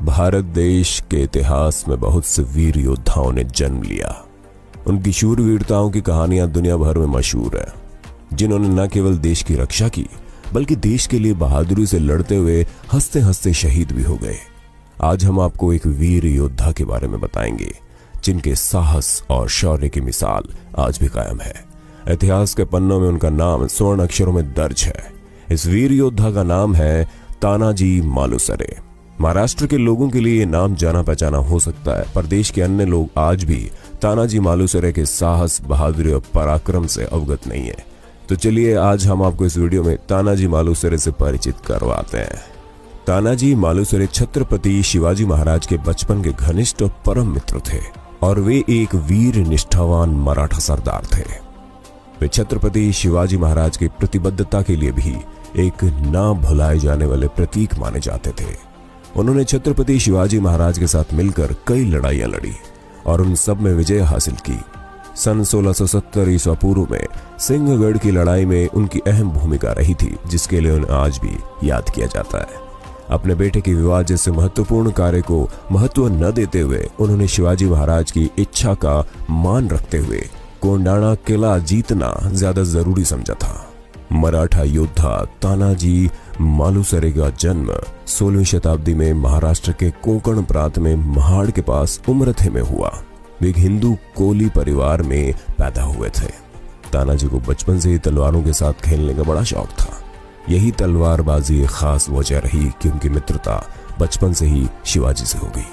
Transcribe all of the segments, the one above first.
भारत देश के इतिहास में बहुत से वीर योद्धाओं ने जन्म लिया। उनकी शूरवीरताओं की कहानियां दुनिया भर में मशहूर है, जिन्होंने न केवल देश की रक्षा की बल्कि देश के लिए बहादुरी से लड़ते हुए हंसते हंसते शहीद भी हो गए। आज हम आपको एक वीर योद्धा के बारे में बताएंगे जिनके साहस और शौर्य की मिसाल आज भी कायम है। इतिहास के पन्नों में उनका नाम स्वर्ण अक्षरों में दर्ज है। इस वीर योद्धा का नाम है तानाजी मालुसरे। महाराष्ट्र के लोगों के लिए ये नाम जाना पहचाना हो सकता है, पर देश के अन्य लोग आज भी तानाजी मालुसरे के साहस, बहादुरी और पराक्रम से अवगत नहीं है। तो चलिए आज हम आपको इस वीडियो में तानाजी मालुसरे से परिचित करवाते हैं। तानाजी मालुसरे छत्रपति शिवाजी महाराज के बचपन के घनिष्ठ और परम मित्र थे और वे एक वीर निष्ठावान मराठा सरदार थे। वे छत्रपति शिवाजी महाराज की प्रतिबद्धता के लिए भी एक ना भुलाए जाने वाले प्रतीक माने जाते थे। उन्होंने छत्रपति शिवाजी महाराज के साथ मिलकर कई लड़ाइयां लड़ी और उन सब में विजय हासिल की। सन 1670 ईसा पूर्व में सिंहगढ़ की लड़ाई में उनकी अहम भूमिका रही थी, जिसके लिए उन्हें आज भी याद किया जाता है। अपने बेटे के विवाह जैसे महत्वपूर्ण कार्य को महत्व न देते हुए उन्होंने शिवाजी महाराज की इच्छा का मान रखते हुए कोंडाणा किला जीतना ज्यादा जरूरी समझा था। मराठा योद्धा तानाजी मालुसरे का जन्म 16वीं शताब्दी में महाराष्ट्र के कोंकण प्रांत में महाड़ के पास उमरथे में हुआ। वे एक हिंदू कोली परिवार में पैदा हुए थे। तानाजी को बचपन से ही तलवारों के साथ खेलने का बड़ा शौक था। यही तलवारबाजी एक खास वजह रही कि उनकी मित्रता बचपन से ही शिवाजी से हो गई।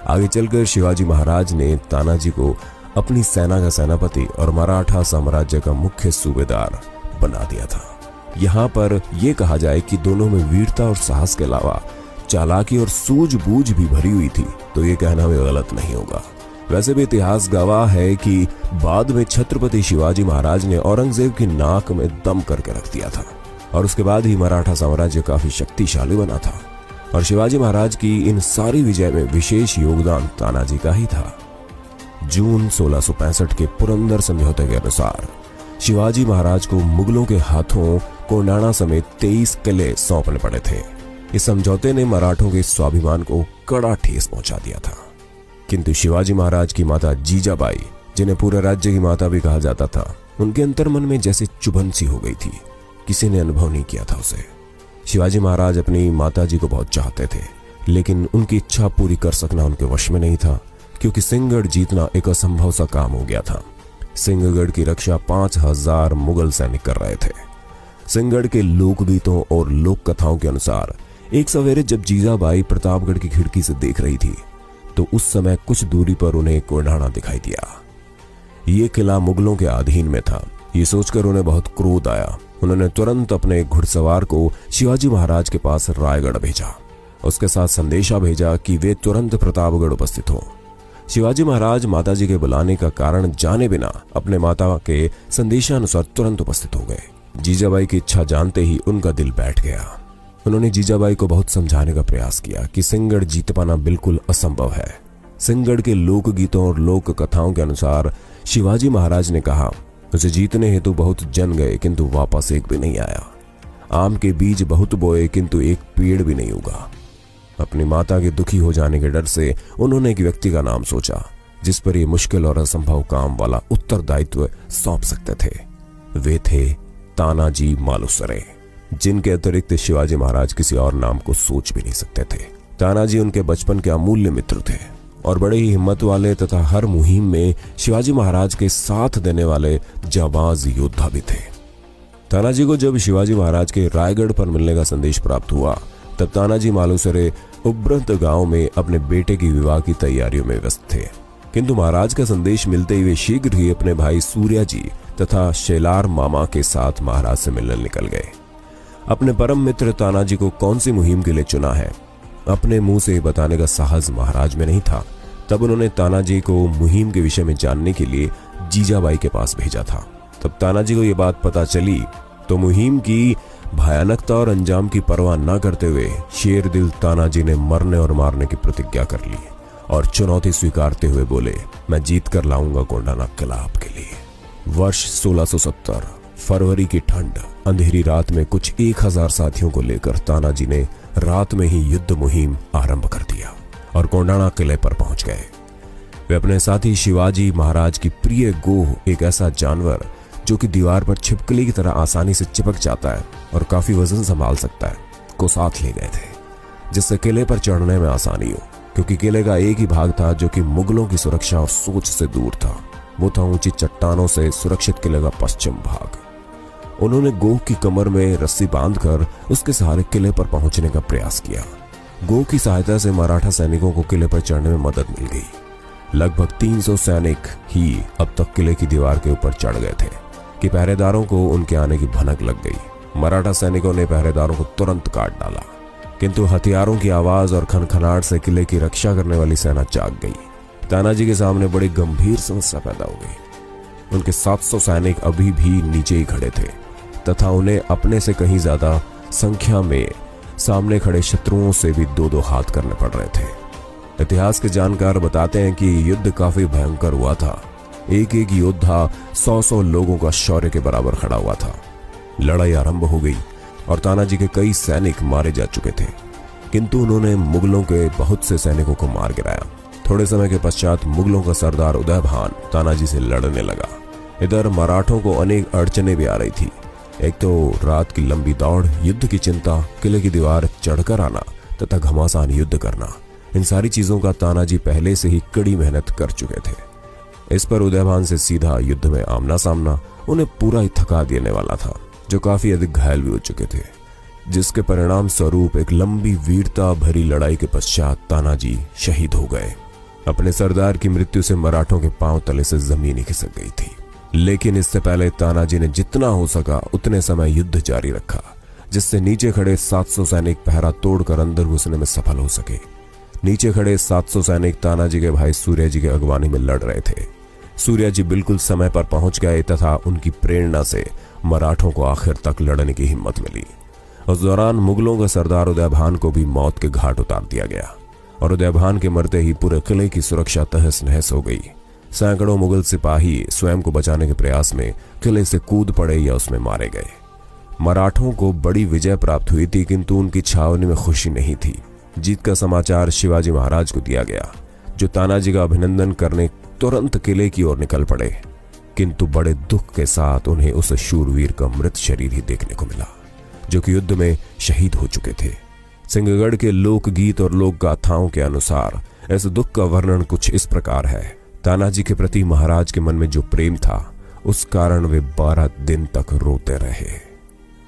आगे चलकर शिवाजी महाराज ने तानाजी को अपनी सेना का सेनापति और मराठा साम्राज्य का मुख्य सूबेदार बना दिया था। यहाँ पर यह कहा जाए कि दोनों में वीरता और साहस के अलावा चालाकी और सूझबूझ भी भरी हुई थी, तो ये कहना भी गलत नहीं होगा। वैसे भी इतिहास गवाह है कि बाद में छत्रपति शिवाजी महाराज ने औरंगजेब की नाक में दम करके रख दिया था और उसके बाद ही मराठा साम्राज्य काफी शक्तिशाली बना था। और शिवाजी महाराज की इन सारी विजय में विशेष योगदान तानाजी का ही था। जून 1665 के पुरंदर समझौते के अनुसार शिवाजी महाराज को मुगलों के हाथों कोंडाणा समेत 23 किले सौंपने पड़े थे। इस समझौते ने मराठों के स्वाभिमान को कड़ा ठेस पहुंचा दिया था। किंतु शिवाजी महाराज की माता जीजाबाई, जिन्हें पूरे राज्य की माता भी कहा जाता था, उनके अंतर्मन में जैसे चुभन सी हो गई थी। किसी ने अनुभव नहीं किया था उसे। शिवाजी महाराज अपनी माताजी को बहुत चाहते थे, लेकिन उनकी इच्छा पूरी कर सकना उनके वश में नहीं था, क्योंकि सिंहगढ़ जीतना एक असंभव सा काम हो गया था। सिंहगढ़ की रक्षा 5000 मुगल सैनिक कर रहे थे। सिंहगढ़ के लोकगीतों और लोक कथाओं के अनुसार एक सवेरे जब जीजाबाई प्रतापगढ़ की खिड़की से देख रही थी, तो उस समय कुछ दूरी पर उन्हें कोंडाणा दिखाई दिया। ये किला मुगलों के अधीन में था। ये सोचकर उन्हें बहुत क्रोध आया। उन्होंने तुरंत अपने घुड़सवार को शिवाजी महाराज के पास रायगढ़ भेजा। उसके साथ संदेशा भेजा कि वे तुरंत प्रतापगढ़ उपस्थित हो। शिवाजी महाराज माताजी के बुलाने का कारण जाने बिना अपने माता के संदेशानुसार तुरंत उपस्थित हो गए। जीजाबाई की इच्छा जानते ही उनका दिल बैठ गया। उन्होंने जीजाबाई को बहुत समझाने का प्रयास किया कि सिंहगढ़ जीत पाना बिल्कुल असंभव है। सिंहगढ़ के लोकगीतों और लोक कथाओं के अनुसार शिवाजी महाराज ने कहा, उसे जीतने हेतु बहुत जन गए किंतु वापस एक भी नहीं आया। आम के बीज बहुत बोए किंतु एक पेड़ भी नहीं उगा। अपनी माता के दुखी हो जाने के डर से उन्होंने एक व्यक्ति का नाम सोचा जिस पर ये मुश्किल और असंभव काम वाला उत्तरदायित्व सौंप सकते थे। वे थे तानाजी मालुसरे, जिनके अतिरिक्त शिवाजी महाराज किसी और नाम को सोच भी नहीं सकते थे। तानाजी उनके बचपन के अमूल्य मित्र थे और बड़े ही हिम्मत वाले तथा हर मुहिम में शिवाजी महाराज के साथ देने वाले जाबाज योद्धा भी थे। तानाजी को जब शिवाजी महाराज के रायगढ़ पर मिलने का संदेश प्राप्त हुआ, तब तानाजी मालुसरे उब्रंत गांव में अपने बेटे की विवाह की तैयारियों में व्यस्त थे। किंतु महाराज का संदेश मिलते ही वे शीघ्र ही अपने भाई सूर्या जी तथा शेलार मामा के साथ महाराज से मिलने निकल गए। अपने परम मित्र तानाजी को कौन सी मुहिम के लिए चुना है, अपने मुंह से बताने का साहस महाराज में नहीं था। तब उन्होंने तानाजी को मुहिम के विषय में जानने के लिए जीजाबाई के पास भेजा था। तब तानाजी को यह बात पता चली तो मुहिम की भयानकता और अंजाम की परवाह न करते हुए शेर दिल तानाजी ने मरने और मारने की प्रतिज्ञा कर ली और चुनौती स्वीकारते हुए बोले, मैं जीत कर लाऊंगा कोंडाणा किला आपके लिए। वर्ष 1670 फरवरी की ठंड अंधेरी रात में कुछ 1000 साथियों को लेकर तानाजी ने रात में ही युद्ध मुहिम आरंभ कर दिया। और कोंडाणा किले पर पहुंच गए। वे अपने साथी शिवाजी महाराज की प्रिय गोह, एक ऐसा जानवर जो कि दीवार पर छिपकली की तरह आसानी से चिपक जाता है और काफी वजन संभाल सकता है, को साथ ले गए थे, जिससे किले पर चढ़ने में आसानी हो, क्योंकि किले का एक ही भाग था जो कि मुगलों की सुरक्षा और सोच से दूर था। वो था ऊंची चट्टानों से सुरक्षित किले का पश्चिम भाग। उन्होंने गोह की कमर में रस्सी बांधकर उसके सहारे किले पर पहुंचने का प्रयास किया। गोह की सहायता से मराठा सैनिकों को किले पर चढ़ने में मदद मिल गई। लगभग 300 सैनिक ही अब तक किले की दीवार के ऊपर चढ़ गए थे कि पहरेदारों को उनके आने की भनक लग गई। मराठा सैनिकों ने पहरेदारों को तुरंत काट डाला, किंतु हथियारों की आवाज और खनखनाहट से किले की रक्षा करने वाली सेना जाग गई। तानाजी के सामने बड़ी गंभीर समस्या पैदा हो गई। उनके 700 सैनिक अभी भी नीचे ही खड़े थे तथा उन्हें अपने से कहीं ज्यादा संख्या में सामने खड़े शत्रुओं से भी दो दो हाथ करने पड़ रहे थे। इतिहास के जानकार बताते हैं कि युद्ध काफी भयंकर हुआ था। एक एक योद्धा 100 लोगों का शौर्य के बराबर खड़ा हुआ था। लड़ाई आरंभ हो गई और तानाजी के कई सैनिक मारे जा चुके थे, किंतु उन्होंने मुगलों के बहुत से सैनिकों को मार गिराया। थोड़े समय के पश्चात मुगलों का सरदार उदय भान तानाजी से लड़ने लगा। इधर मराठों को अनेक अड़चने भी आ रही थी। एक तो रात की लंबी दौड़, युद्ध की चिंता, किले की दीवार चढ़कर आना तथा घमासान युद्ध करना, इन सारी चीजों का तानाजी पहले से ही कड़ी मेहनत कर चुके थे। इस पर उदयभान से सीधा युद्ध में आमना सामना उन्हें पूरा ही थका देने वाला था, जो काफी अधिक घायल भी हो चुके थे, जिसके परिणाम स्वरूप एक लंबी वीरता भरी लड़ाई के पश्चात तानाजी शहीद हो गए। अपने सरदार की मृत्यु से मराठों के पांव तले से जमीन ही खिसक गई थी। लेकिन इससे पहले तानाजी ने जितना हो सका उतने समय युद्ध जारी रखा, जिससे नीचे खड़े 700 सैनिक पहरा तोड़कर अंदर घुसने में सफल हो सके। नीचे खड़े 700 सैनिक तानाजी के भाई सूर्याजी के अगवानी में लड़ रहे थे। सूर्याजी बिल्कुल समय पर पहुंच गए तथा उनकी प्रेरणा से मराठों को आखिर तक लड़ने की हिम्मत मिली। उस दौरान मुगलों का सरदार उदयभान को भी मौत के घाट उतार दिया गया और उदयभान के मरते ही पूरे किले की सुरक्षा तहस नहस हो गई। सैकड़ों मुगल सिपाही स्वयं को बचाने के प्रयास में किले से कूद पड़े या उसमें मारे गए। मराठों को बड़ी विजय प्राप्त हुई थी, किंतु उनकी छावनी में खुशी नहीं थी। जीत का समाचार शिवाजी महाराज को दिया गया, जो तानाजी का अभिनंदन करने तुरंत किले की ओर निकल पड़े, किंतु बड़े दुख के साथ उन्हें उस शूरवीर का मृत शरीर ही देखने को मिला, जो कि युद्ध में शहीद हो चुके थे। सिंहगढ़ के लोकगीत और लोक गाथाओं के अनुसार इस दुख का वर्णन कुछ इस प्रकार है। तानाजी के प्रति महाराज के मन में जो प्रेम था, उस कारण वे 12 दिन तक रोते रहे।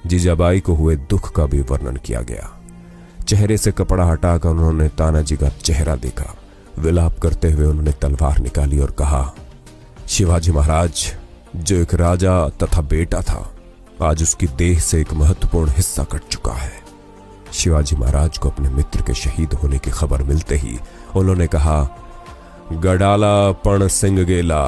जीजाबाई को हुए दुख का भी वर्णन किया गया। चेहरे से कपड़ा हटाकर उन्होंने तानाजी का चेहरा देखा। विलाप करते हुए उन्होंने तलवार निकाली और कहा, शिवाजी महाराज, जो एक राजा तथा बेटा था, आज उसकी देह से एक महत्वपूर्ण हिस्सा कट चुका है। शिवाजी महाराज को अपने मित्र के शहीद होने की खबर मिलते ही उन्होंने कहा, गडाला पण सिंह गेला,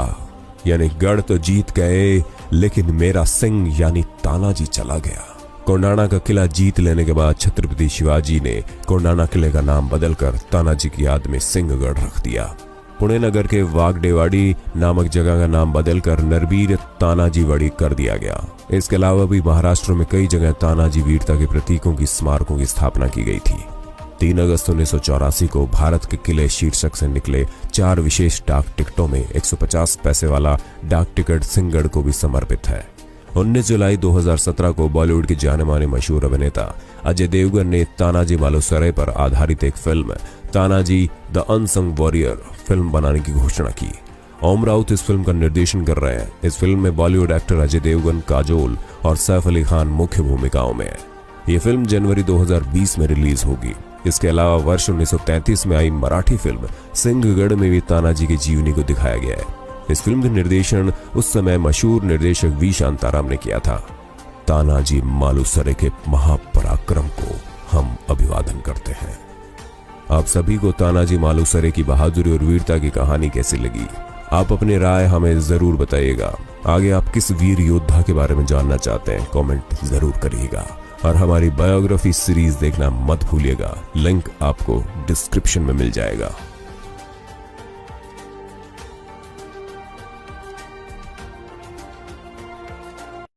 यानी गढ़ तो जीत गए, लेकिन मेरा सिंह यानी तानाजी चला गया। कोंडाणा का किला जीत लेने के बाद छत्रपति शिवाजी ने कोंडाणा किले का नाम बदलकर तानाजी की याद में सिंहगढ़ रख दिया। पुणे नगर के वागडेवाड़ी नामक जगह का नाम बदलकर नरबीर तानाजीवाड़ी कर दिया गया। इसके अलावा भी महाराष्ट्र में कई जगह तानाजी वीरता के प्रतीकों की स्मारकों की स्थापना की गई थी। 3 अगस्त 1984 को भारत के किले शीर्षक से निकले 4 विशेष डाक टिकटों में 150 पैसे वाला डाक टिकट सिंहगढ़ को भी समर्पित है। 19 जुलाई 2017 को बॉलीवुड के जाने माने मशहूर अभिनेता अजय देवगन ने तानाजी मालुसरे पर आधारित एक film Tanaji the unsung warrior film बनाने की घोषणा की। ओम राउत इस फिल्म का निर्देशन कर रहे हैं। इस फिल्म में बॉलीवुड एक्टर अजय देवगन, काजोल और सैफ अली खान मुख्य भूमिकाओं में है। ये फिल्म जनवरी 2020 में रिलीज होगी। इसके अलावा वर्ष 1933 में आई मराठी फिल्म सिंहगढ़ में भी तानाजी की जीवनी को दिखाया गया है। इस फिल्म का निर्देशन उस समय मशहूर निर्देशक वी शांताराम ने किया था। तानाजी मालुसरे के महापराक्रम को हम अभिवादन करते हैं। आप सभी को तानाजी मालुसरे की बहादुरी और वीरता की कहानी कैसी लगी? आप अपनी राय हमें जरूर बताइएगा। आगे आप किस वीर योद्धा के बारे में जानना चाहते हैं, कमेंट जरूर करिएगा। और हमारी बायोग्राफी सीरीज देखना मत भूलिएगा। लिंक आपको डिस्क्रिप्शन में मिल जाएगा।